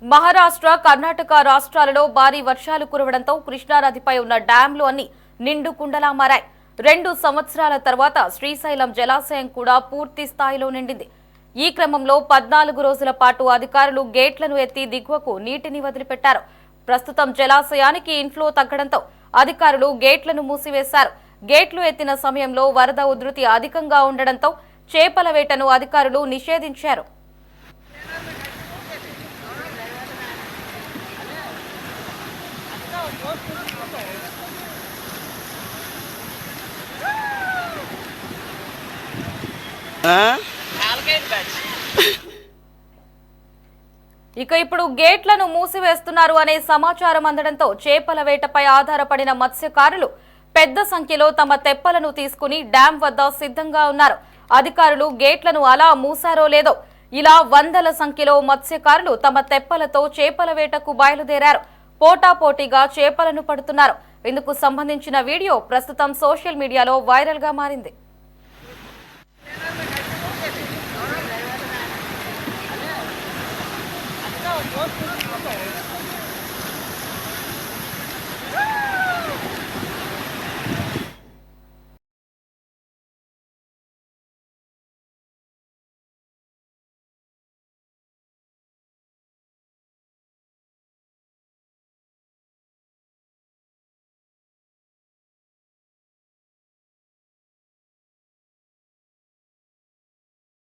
మహారాష్ట్ర, కర్ణాటక రాష్ట్రాలలో భారీ వర్షాలు కురవడంతో కృష్ణానదిపై ఉన్న డ్యాంలు అన్ని నిండు కుండలా మారాయి. 2 సంవత్సరాల తర్వాత శ్రీశైలం జలాశయం కూడా పూర్తి స్థాయిలో నిండింది. ఈ క్రమంలో 14 రోజుల పాటు అధికారులు గేట్లను ఎత్తి దిగువకు నీటిని వదిలిపెట్టారు. ప్రస్తుతం జలాశయానికి ఇన్ఫ్లో తగ్గడంతో అధికారులు గేట్లను మూసివేశారు. గేట్లు ఎత్తిన సమయంలో వరద ఉధృతి అధికంగా ఉండడంతో చేపల వేటను అధికారులు నిషేధించారు. ఇక ఇప్పుడు గేట్లను మూసివేస్తున్నారు అనే సమాచారం అందడంతో చేపల వేటపై ఆధారపడిన మత్స్యకారులు పెద్ద సంఖ్యలో తమ తెప్పలను తీసుకుని డ్యాం వద్ద సిద్ధంగా ఉన్నారు. అధికారులు గేట్లను అలా మూసారో లేదో ఇలా వందల సంఖ్యలో మత్స్యకారులు తమ తెప్పలతో చేపల వేటకు బయలుదేరారు. పోటాపోటీగా చేపలను పడుతున్నారు. ఇందుకు సంబంధించిన వీడియో ప్రస్తుతం సోషల్ మీడియాలో వైరల్ గా మారింది. Go.